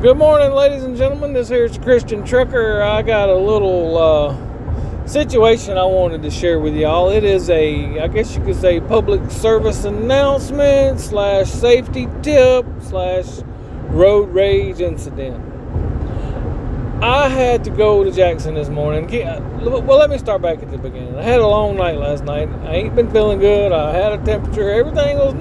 Good morning, ladies and gentlemen. This here's Christian Trucker. I got a little situation I wanted to share with y'all. It is I guess you could say, public service announcement / safety tip / road rage incident. I had to go to Jackson this morning. Well, let me start back at the beginning. I had a long night last night. I ain't been feeling good. I had a temperature. Everything was,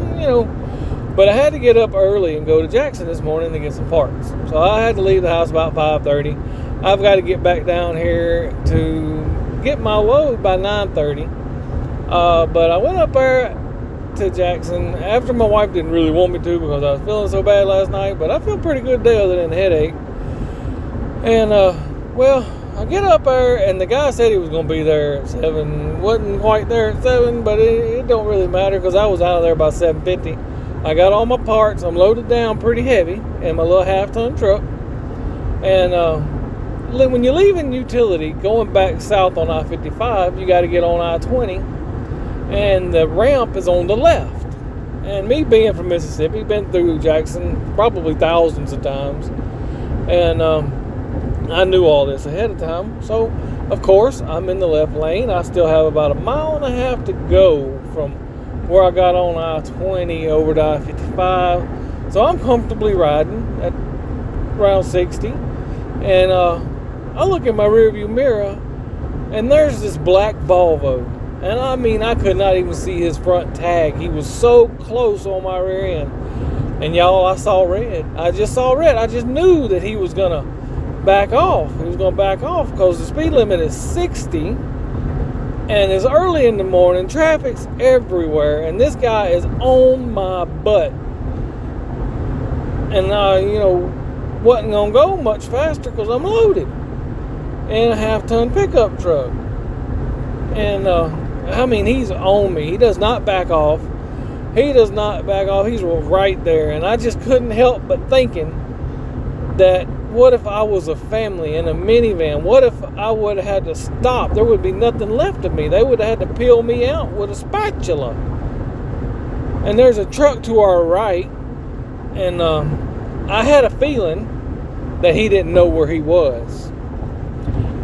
but I had to get up early and go to Jackson this morning to get some parts. So I had to leave the house about 5:30. I've got to get back down here to get my load by 9:30. But I went up there to Jackson after my wife didn't really want me to because I was feeling so bad last night. But I feel pretty good today other than the headache. And, I get up there, and the guy said he was going to be there at 7. Wasn't quite there at 7, but it don't really matter because I was out of there by 7:50. I got all my parts. I'm loaded down pretty heavy in my little half-ton truck. And when you're leaving utility, going back south on I-55, you got to get on I-20, and the ramp is on the left. And me being from Mississippi, been through Jackson probably thousands of times, and I knew all this ahead of time. So, of course, I'm in the left lane. I still have about 1.5 miles to go from where I got on I-20 over to I-55. So I'm comfortably riding at around 60. And I look in my rearview mirror, and there's this black Volvo. And I mean, I could not even see his front tag. He was so close on my rear end. And y'all, I saw red. I just saw red. I just knew that he was going to back off. He was going to back off because the speed limit is 60. And it's early in the morning, traffic's everywhere, and this guy is on my butt. And wasn't gonna go much faster because I'm loaded in a half-ton pickup truck. And he's on me. He does not back off. He's right there, and I just couldn't help but thinking that, what if I was a family in a minivan? What if I would have had to stop? There would be nothing left of me. They would have had to peel me out with a spatula. And there's a truck to our right, and I had a feeling that he didn't know where he was.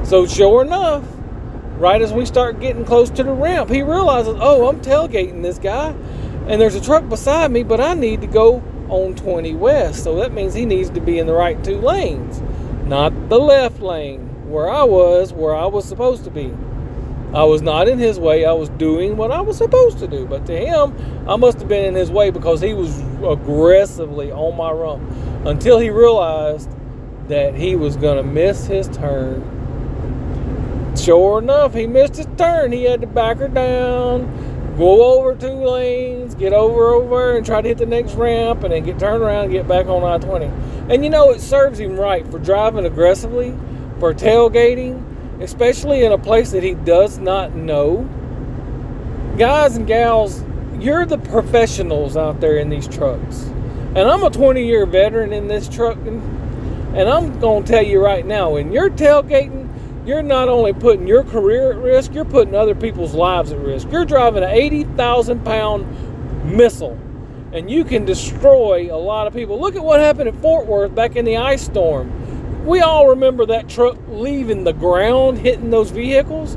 So sure enough, right as we start getting close to the ramp, he realizes, oh, I'm tailgating this guy, and there's a truck beside me, but I need to go on 20 west, so that means he needs to be in the right 2 lanes, not the left lane where I was supposed to be. I was not in his way. I was doing what I was supposed to do, but to him, I must have been in his way because he was aggressively on my rump until he realized that he was going to miss his turn. Sure enough, he missed his turn. He had to back her down, go over 2 lanes, get over and try to hit the next ramp, and then turn around and get back on I-20. And it serves him right for driving aggressively, for tailgating, especially in a place that he does not know. Guys and gals, you're the professionals out there in these trucks. And I'm a 20-year veteran in this truck, and I'm going to tell you right now, when you're tailgating, you're not only putting your career at risk, you're putting other people's lives at risk. You're driving an 80,000-pound missile, and you can destroy a lot of people. Look at what happened at Fort Worth back in the ice storm. We all remember that truck leaving the ground, hitting those vehicles.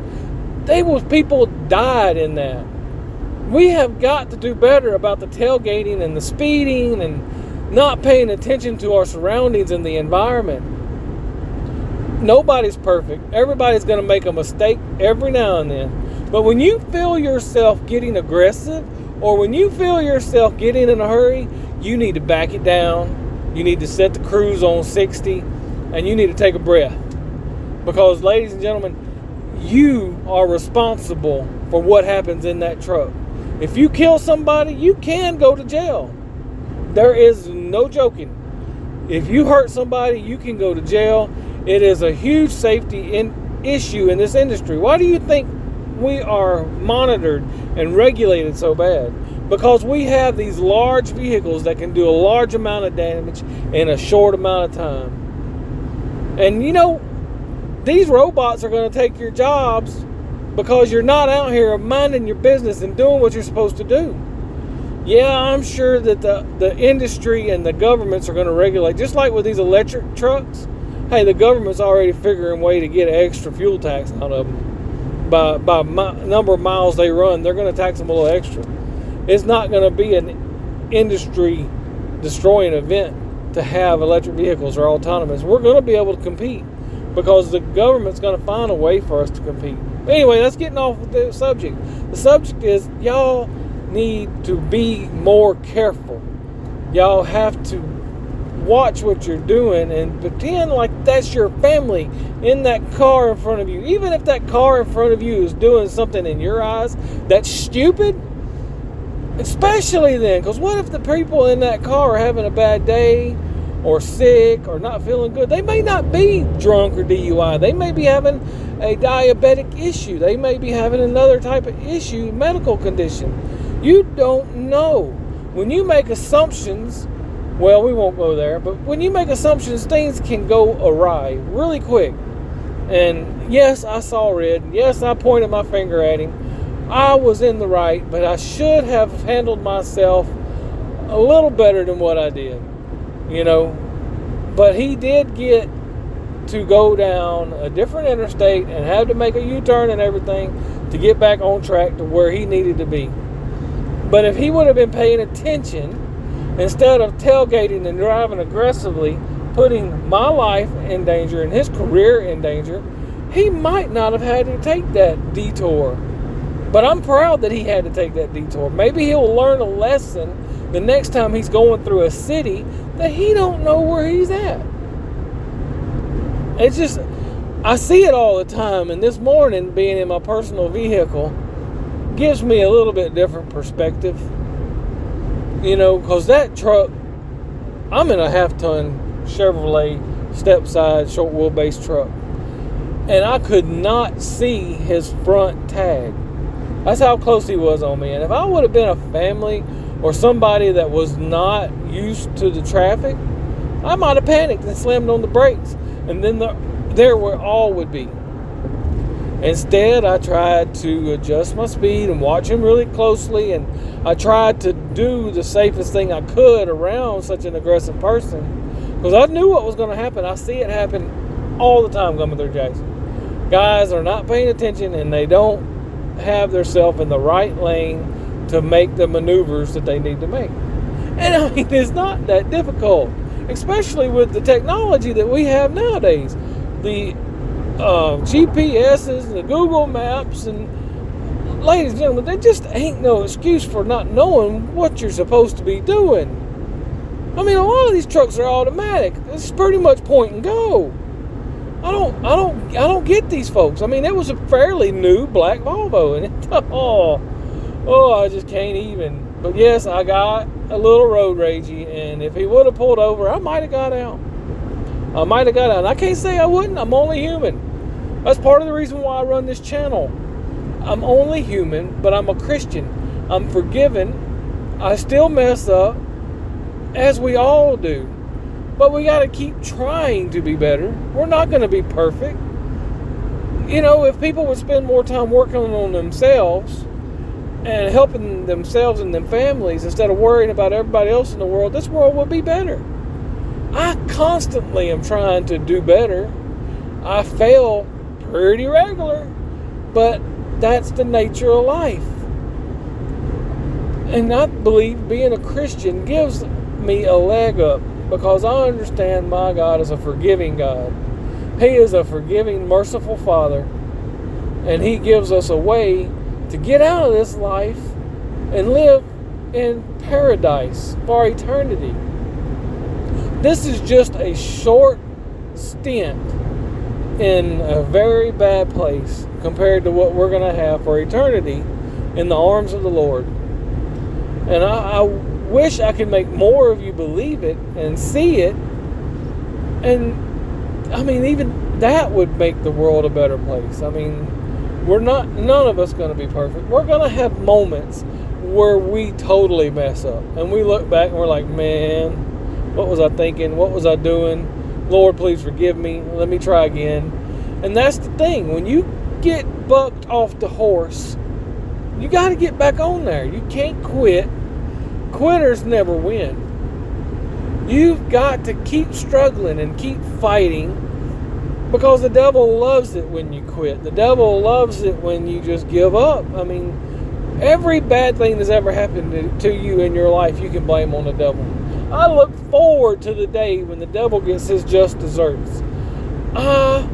People died in that. We have got to do better about the tailgating and the speeding and not paying attention to our surroundings and the environment. Nobody's perfect. Everybody's going to make a mistake every now and then. But when you feel yourself getting aggressive, or when you feel yourself getting in a hurry, you need to back it down. You need to set the cruise on 60, and you need to take a breath. Because, ladies and gentlemen, you are responsible for what happens in that truck. If you kill somebody, you can go to jail. There is no joking. If you hurt somebody, you can go to jail. It is a huge safety issue in this industry. Why do you think we are monitored and regulated so bad? Because we have these large vehicles that can do a large amount of damage in a short amount of time. And these robots are going to take your jobs because you're not out here minding your business and doing what you're supposed to do. Yeah, I'm sure that the industry and the governments are going to regulate, just like with these electric trucks. Hey, the government's already figuring a way to get an extra fuel tax out of them. By number of miles they run, they're going to tax them a little extra. It's not going to be an industry destroying event to have electric vehicles or autonomous. We're going to be able to compete because the government's going to find a way for us to compete. Anyway, that's getting off the subject. The subject is y'all need to be more careful. Y'all have to watch what you're doing and pretend like that's your family in that car in front of you. Even if that car in front of you is doing something in your eyes that's stupid, especially then, because what if the people in that car are having a bad day or sick or not feeling good? They may not be drunk or DUI. They may be having a diabetic issue. They may be having another type of issue, medical condition. You don't know. When you make assumptions, well, we won't go there, but when you make assumptions, things can go awry really quick. And yes, I saw red. Yes, I pointed my finger at him. I was in the right, but I should have handled myself a little better than what I did, But he did get to go down a different interstate and have to make a U-turn and everything to get back on track to where he needed to be. But if he would have been paying attention, instead of tailgating and driving aggressively, putting my life in danger and his career in danger, he might not have had to take that detour. But I'm proud that he had to take that detour. Maybe he'll learn a lesson the next time he's going through a city that he don't know where he's at. It's just, I see it all the time. And this morning, being in my personal vehicle gives me a little bit different perspective. Because that truck, I'm in a half-ton Chevrolet step-side short wheelbase truck. And I could not see his front tag. That's how close he was on me. And if I would have been a family or somebody that was not used to the traffic, I might have panicked and slammed on the brakes. And then there where all would be. Instead, I tried to adjust my speed and watch him really closely. And I tried to do the safest thing I could around such an aggressive person. Because I knew what was going to happen. I see it happen all the time coming through Jackson. Guys are not paying attention and they don't have themselves in the right lane to make the maneuvers that they need to make. And I mean, it's not that difficult, especially with the technology that we have nowadays. The GPSs and the Google Maps, and ladies and gentlemen, there just ain't no excuse for not knowing what you're supposed to be doing. I mean, a lot of these trucks are automatic. It's pretty much point and go. I don't get these folks. I mean, it was a fairly new black Volvo, and I just can't even. But yes, I got a little road ragey, and if he would have pulled over, I might have got out. And I can't say I wouldn't. I'm only human. That's part of the reason why I run this channel. I'm only human, but I'm a Christian. I'm forgiven. I still mess up, as we all do. But we got to keep trying to be better. We're not going to be perfect. If people would spend more time working on themselves and helping themselves and their families instead of worrying about everybody else in the world, this world would be better. I constantly am trying to do better. I fail pretty regular, but that's the nature of life. And I believe being a Christian gives me a leg up, because I understand my God is a forgiving God. He is a forgiving, merciful Father. And He gives us a way to get out of this life and live in paradise for eternity. This is just a short stint in a very bad place compared to what we're going to have for eternity in the arms of the Lord. And I wish I could make more of you believe it and see it. And I mean, even that would make the world a better place. I mean, none of us going to be perfect. We're going to have moments where we totally mess up and we look back and we're like, man, what was I thinking? What was I doing? Lord, please forgive me. Let me try again. And that's the thing. When you get bucked off the horse, you got to get back on there. You can't quit. quitters never win. You've got to keep struggling and keep fighting, because the devil loves it when you quit. The devil loves it when you just give up. I mean, every bad thing that's ever happened to you in your life, you can blame on the devil. I look forward to the day when the devil gets his just desserts. I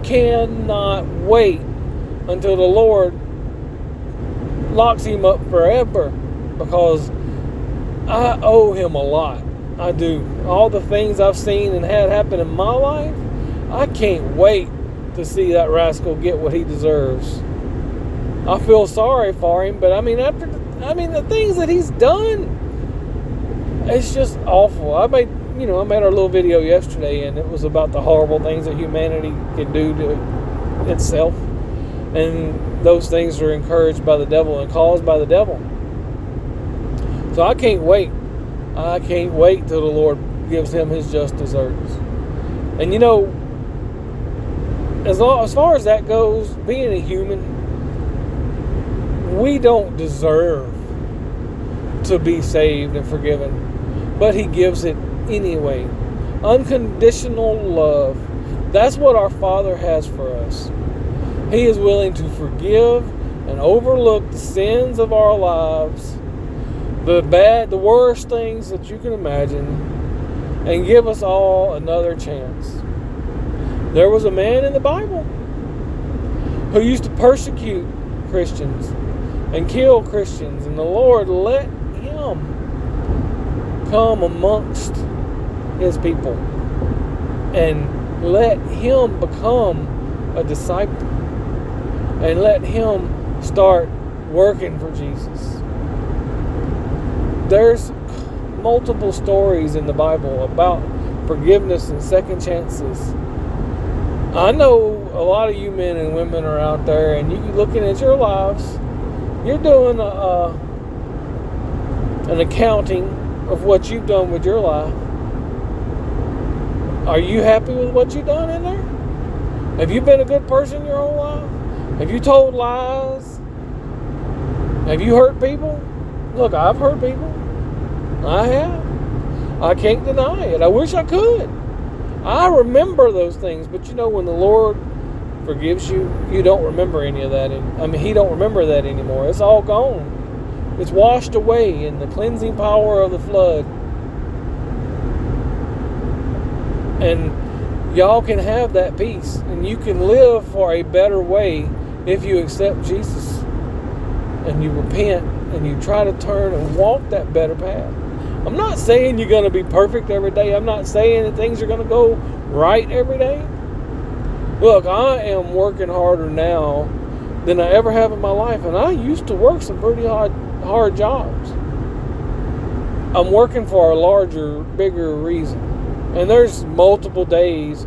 cannot wait until the Lord locks him up forever, because I owe him a lot. I do. All the things I've seen and had happen in my life, I can't wait to see that rascal get what he deserves. I feel sorry for him, but I mean, the things that he's done, it's just awful. I made our little video yesterday, and it was about the horrible things that humanity can do to itself, and those things are encouraged by the devil and caused by the devil. So I can't wait. I can't wait till the Lord gives him his just deserts. And as far as that goes, being a human, we don't deserve to be saved and forgiven, but he gives it anyway. Unconditional love. That's what our Father has for us. He is willing to forgive and overlook the sins of our lives, the bad, the worst things that you can imagine, and give us all another chance. There was a man in the Bible who used to persecute Christians and kill Christians, and the Lord let him come amongst his people and let him become a disciple and let him start working for Jesus. There's multiple stories in the Bible about forgiveness and second chances. I know a lot of you men and women are out there, and you looking at your lives, you're doing an accounting of what you've done with your life. Are you happy with what you've done in there? Have you been a good person your whole life? Have you told lies? Have you hurt people? Look, I've hurt people. I have. I can't deny it. I wish I could. I remember those things, but when the Lord forgives you, you don't remember any of that. He don't remember that anymore. It's all gone. It's washed away in the cleansing power of the flood. And y'all can have that peace, and you can live for a better way if you accept Jesus and you repent and you try to turn and walk that better path. I'm not saying you're going to be perfect every day. I'm not saying that things are going to go right every day. Look, I am working harder now than I ever have in my life, and I used to work some pretty hard jobs. I'm working for a larger, bigger reason. And there's multiple days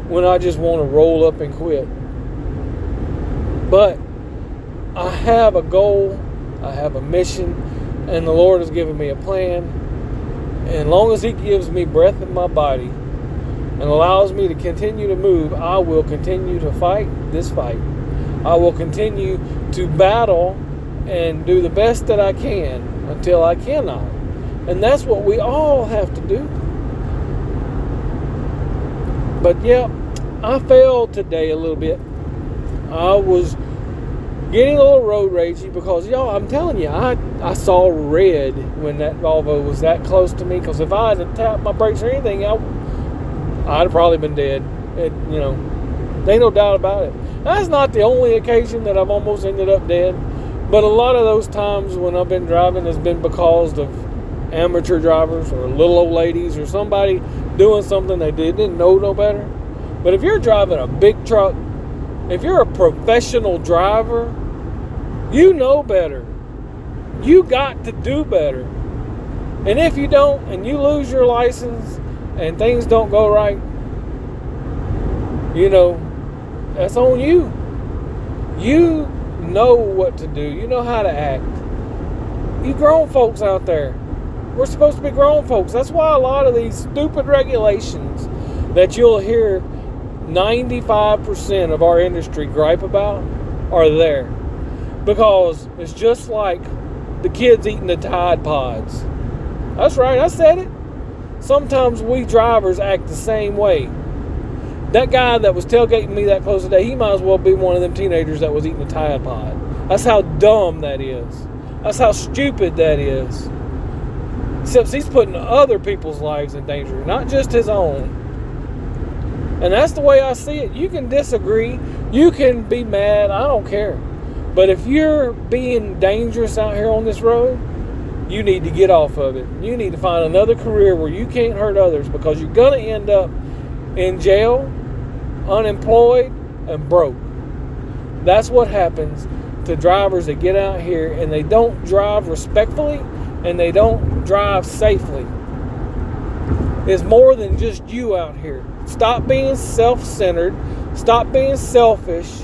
when I just want to roll up and quit. But I have a goal, I have a mission, and the Lord has given me a plan. And as long as He gives me breath in my body and allows me to continue to move, I will continue to fight this fight. I will continue to battle and do the best that I can until I cannot. And that's what we all have to do. But yeah, I failed today a little bit. I was getting a little road ragey because, y'all, I'm telling you, I saw red when that Volvo was that close to me. Because if I had tapped my brakes or anything, I'd have probably been dead. There ain't no doubt about it. That's not the only occasion that I've almost ended up dead. But a lot of those times when I've been driving has been because of amateur drivers or little old ladies or somebody doing something they didn't know no better. But if you're driving a big truck, if you're a professional driver, you know better. You got to do better. And if you don't, and you lose your license and things don't go right, that's on you. You know what to do. You know how to act. You grown folks out there. We're supposed to be grown folks. That's why a lot of these stupid regulations that you'll hear 95% of our industry gripe about are there. Because it's just like the kids eating the Tide Pods. That's right, I said it. Sometimes we drivers act the same way. That guy that was tailgating me that close today, he might as well be one of them teenagers that was eating a Tide Pod. That's how dumb that is. That's how stupid that is. Except he's putting other people's lives in danger, not just his own. And that's the way I see it. You can disagree. You can be mad. I don't care. But if you're being dangerous out here on this road, you need to get off of it. You need to find another career where you can't hurt others, because you're going to end up in jail, unemployed, and broke. That's what happens to drivers that get out here and they don't drive respectfully and they don't drive safely. It's more than just you out here. Stop being self-centered. Stop being selfish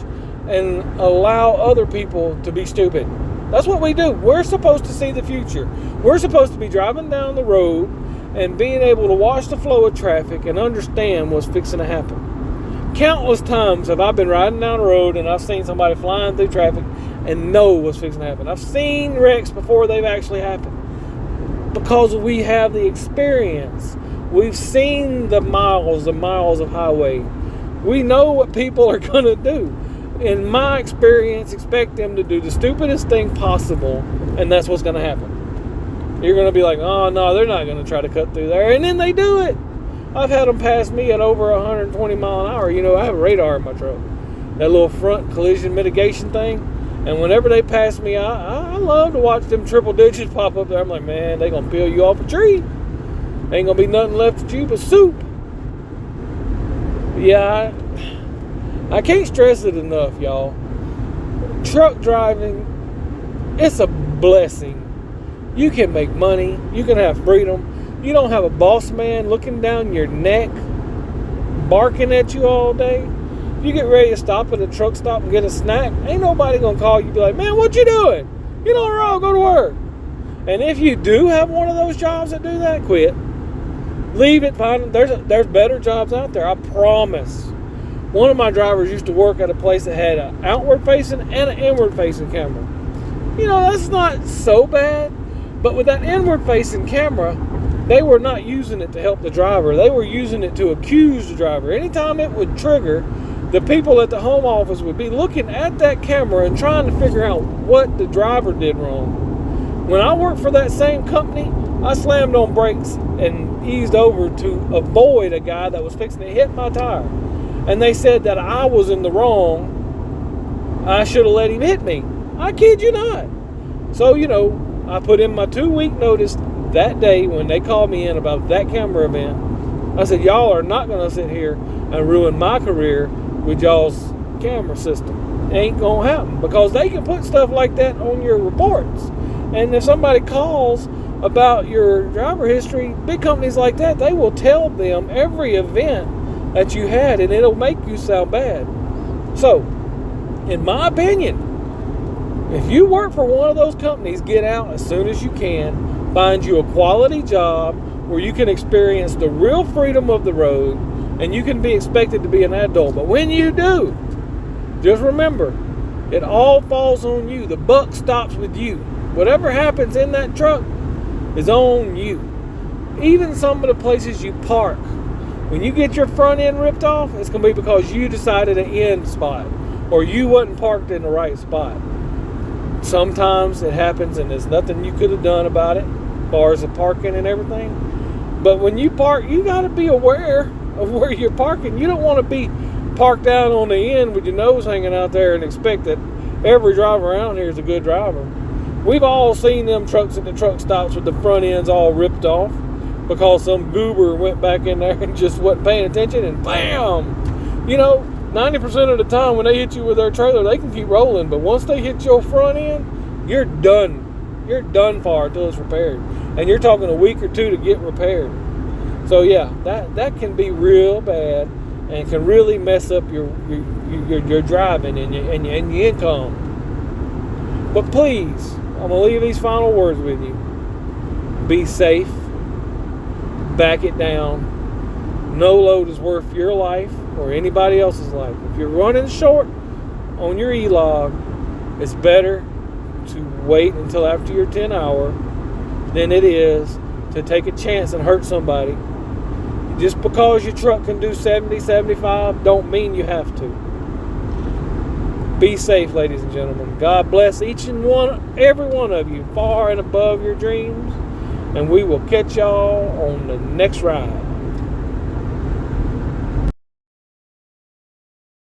and allow other people to be stupid. That's what we do. We're supposed to see the future. We're supposed to be driving down the road and being able to watch the flow of traffic and understand what's fixing to happen. Countless times have I been riding down the road and I've seen somebody flying through traffic and know what's fixing to happen. I've seen wrecks before they've actually happened because we have the experience. We've seen the miles and miles of highway. We know what people are going to do. In my experience, expect them to do the stupidest thing possible, and that's what's going to happen. You're going to be like, oh, no, they're not going to try to cut through there, and then they do it. I've had them pass me at over 120 mile an hour. You know, I have a radar in my truck, that little front collision mitigation thing, and whenever they pass me, I love to watch them triple digits pop up there. I'm like, man, they're going to peel you off a tree. Ain't going to be nothing left to you but soup. Yeah, I can't stress it enough, y'all. Truck driving, it's a blessing. You can make money. You can have freedom. You don't have a boss man looking down your neck, barking at you all day. You get ready to stop at a truck stop and get a snack, ain't nobody going to call you and be like, man, what you doing? Get on the road, go to work. And if you do have one of those jobs that do that, quit. Leave it. Find there's better jobs out there, I promise. One of my drivers used to work at a place that had an outward-facing and an inward-facing camera. You know, that's not so bad. But with that inward-facing camera, they were not using it to help the driver. They were using it to accuse the driver. Anytime it would trigger, the people at the home office would be looking at that camera and trying to figure out what the driver did wrong. When I worked for that same company, I slammed on brakes and eased over to avoid a guy that was fixing to hit my tire. And they said that I was in the wrong. I should have let him hit me. I kid you not. So, you know, I put in my 2-week notice that day when they called me in about that camera event. I said, y'all are not going to sit here and ruin my career with y'all's camera system. It ain't going to happen, because they can put stuff like that on your reports. And if somebody calls about your driver history, big companies like that, they will tell them every event that you had, and it'll make you sound bad. So, in my opinion, if you work for one of those companies, get out as soon as you can. Find you a quality job where you can experience the real freedom of the road, and you can be expected to be an adult. But when you do, just remember, it all falls on you. The buck stops with you. Whatever happens in that truck is on you. Even some of the places you park, when you get your front end ripped off, it's going to be because you decided an end spot, or you wasn't parked in the right spot. Sometimes it happens and there's nothing you could have done about it as far as the parking and everything. But when you park, you got to be aware of where you're parking. You don't want to be parked down on the end with your nose hanging out there and expect that every driver around here is a good driver. We've all seen them trucks at the truck stops with the front ends all ripped off because some goober went back in there and just wasn't paying attention, and bam! You know, 90% of the time when they hit you with their trailer, they can keep rolling, but once they hit your front end, you're done. You're done for until it's repaired. And you're talking a week or two to get repaired. So yeah, that can be real bad and can really mess up your driving and your income. But please, I'm going to leave these final words with you. Be safe. Back it down. No load is worth your life or anybody else's life. If you're running short on your E-log, it's better to wait until after your 10 hour than it is to take a chance and hurt somebody. Just because your truck can do 70, 75 don't mean you have to. Be safe, ladies and gentlemen. God bless every one of you, far and above your dreams. And we will catch y'all on the next ride.